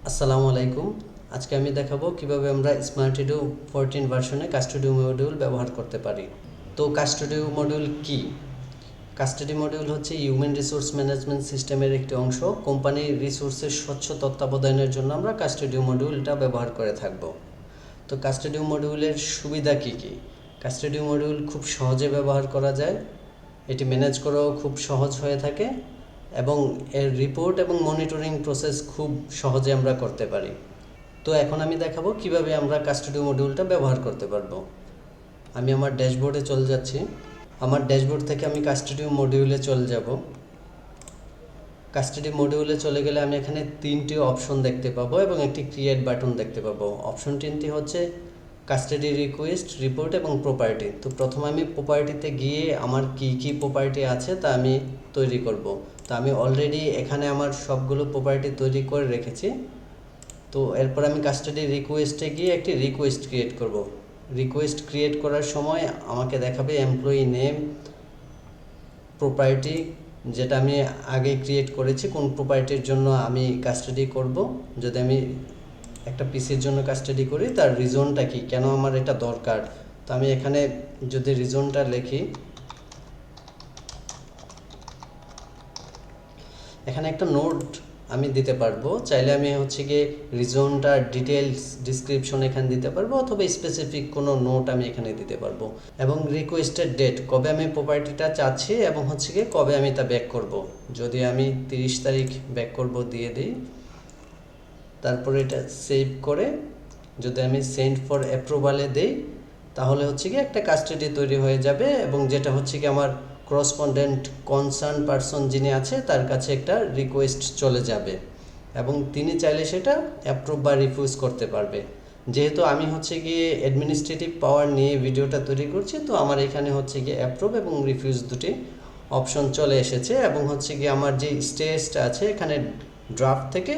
আসসালামু আলাইকুম। আজকে আমি দেখাবো কিভাবে আমরা স্মার্টিডো 14 ভার্সনে কাস্টডি মডিউল ব্যবহার করতে পারি। তো কাস্টডি মডিউল কি? কাস্টডি মডিউল হচ্ছে হিউম্যান রিসোর্স ম্যানেজমেন্ট সিস্টেমের একটি অংশ। কোম্পানির রিসোর্সের স্বচ্ছ তত্ত্বাবধানের জন্য আমরা কাস্টডি মডিউলটা ব্যবহার করে থাকব। তো কাস্টডি মডিউলের সুবিধা কি কি? কাস্টডি মডিউল খুব সহজে ব্যবহার করা যায়, এটি ম্যানেজ করাও খুব সহজ হয়ে থাকে এবং এর রিপোর্ট এবং মনিটরিং প্রসেস খুব সহজে আমরা করতে পারি। তো এখন আমি দেখাবো কিভাবে আমরা কাস্টডি মডিউলটা ব্যবহার করতে পারবো। আমি আমার ড্যাশবোর্ডে চলে যাচ্ছি। আমার ড্যাশবোর্ড থেকে আমি কাস্টডি মডিউলে চলে যাব। কাস্টডি মডিউলে চলে গেলে আমি এখানে 3টি অপশন দেখতে পাবো এবং একটি ক্রিয়েট বাটন দেখতে পাবো। অপশন 3টি হচ্ছে কাস্টডি রিকোয়েস্ট, রিপোর্ট এবং প্রপার্টি। তো প্রথমে আমি প্রপার্টিতে গিয়ে আমার কি প্রপার্টি আছে তা আমি তৈরি করব। তো আমি অলরেডি এখানে আমার সবগুলো প্রপার্টি তৈরি করে রেখেছি। তো এরপর আমি কাস্টডি রিকোয়েস্টে গিয়ে একটি রিকোয়েস্ট ক্রিয়েট করব। রিকোয়েস্ট ক্রিয়েট করার সময় আমাকে দেখাবে এমপ্লয়ি নেম, প্রপার্টি যেটা আমি আগে ক্রিয়েট করেছি, কোন প্রপার্টির জন্য আমি কাস্টডি করব। যদি আমি একটা পিসির জন্য কাস্টডি করি, তার রিজনটা কি, কেন আমার এটা দরকার। তো আমি এখানে যদি রিজনটা লিখি, এখানে একটা নোট আমি দিতে পারবো। চাইলে আমি হচ্ছে গিয়ে রিজনটা ডিটেলস ডিসক্রিপশন এখানে দিতে পারবো, অথবা স্পেসিফিক কোনো নোট আমি এখানে দিতে পারবো। এবং রিকোয়েস্টেড ডেট, কবে আমি প্রপার্টিটা চাচ্ছি এবং হচ্ছে গিয়ে কবে আমি তা ব্যাক করব। যদি আমি 30 তারিখ ব্যাক করব দিয়ে দিই, তারপরে এটা সেভ করে যদি আমি সেন্ড ফর অ্যাপ্রুভালে দিই, তাহলে হচ্ছে কি একটা কাস্টডি তৈরি হয়ে যাবে এবং যেটা হচ্ছে কি আমার করসপন্ডেন্ট কনসার্ন পারসন যিনি আছে তার কাছে একটা রিকোয়েস্ট চলে যাবে এবং তিনি চাইলে সেটা অ্যাপ্রুভ বা রিফিউজ করতে পারবে। যেহেতু আমি হচ্ছে গিয়ে অ্যাডমিনিস্ট্রেটিভ পাওয়ার নিয়ে ভিডিওটা তৈরি করছি, তো আমার এখানে হচ্ছে গিয়ে অ্যাপ্রুভ এবং রিফিউজ দুটি অপশন চলে এসেছে এবং হচ্ছে গিয়ে আমার যে স্টেজটা আছে এখানে ড্রাফট থেকে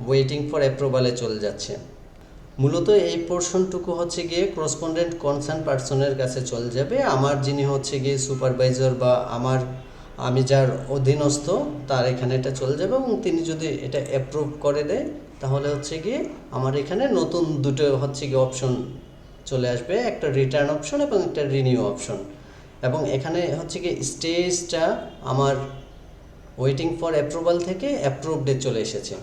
ওয়েটিং ফর অ্যাপ্রুভালে চলে যাচ্ছে। মূলত এই পোর্শনটুকু হচ্ছে গিয়ে করসপন্ডেন্ট কনসার্ন পারসনের কাছে চলে যাবে। আমার যিনি হচ্ছে গিয়ে সুপারভাইজার বা আমি যার অধীনস্থ, তার এখানে এটা চলে যাবে এবং তিনি যদি এটা অ্যাপ্রুভ করে দেয়, তাহলে হচ্ছে গিয়ে আমার এখানে নতুন দুটো হচ্ছে গিয়ে অপশন চলে আসবে, একটা রিটার্ন অপশন এবং একটা রিনিউ অপশন। এবং এখানে হচ্ছে গিয়ে স্টেজটা আমার ওয়েটিং ফর অ্যাপ্রুভাল থেকে অ্যাপ্রুভডে চলে এসেছে।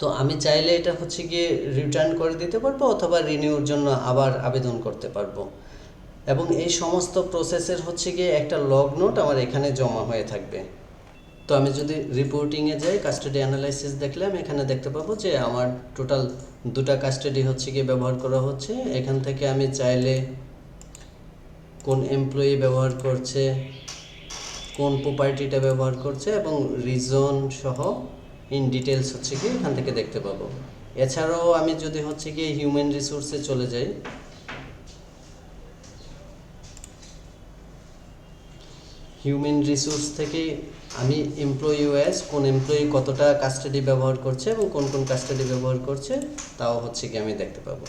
তো আমি চাইলে এটা হচ্ছে গিয়ে রিটার্ন করে দিতে পারবো অথবা রিনিউর জন্য আবার আবেদন করতে পারবো। এবং এই সমস্ত প্রসেসের হচ্ছে গিয়ে একটা লগ নোট আমার এখানে জমা হয়ে থাকবে। তো আমি যদি রিপোর্টিংয়ে যাই, কাস্টডি অ্যানালাইসিস দেখলে আমি এখানে দেখতে পাবো যে আমার টোটাল 2টা কাস্টডি হচ্ছে গিয়ে ব্যবহার করা হচ্ছে। এখান থেকে আমি চাইলে কোন এমপ্লয়ি ব্যবহার করছে, কোন প্রপার্টিটা ব্যবহার করছে এবং রিজন সহ ইন ডিটেলস হচ্ছে কি এখান থেকে দেখতে পাবো। এছাড়াও আমি যদি হচ্ছে কি হিউম্যান রিসোর্সে চলে যাই, হিউম্যান রিসোর্স থেকে আমি এমপ্লয়ি ওয়াইজ কোন এমপ্লয়ি কতটা কাস্টডি ব্যবহার করছে এবং কোন কোন কাস্টডি ব্যবহার করছে তাও হচ্ছে কি আমি দেখতে পাবো।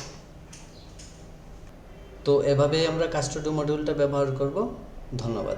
তো এভাবেই আমরা কাস্টডি মডিউলটা ব্যবহার করব। ধন্যবাদ।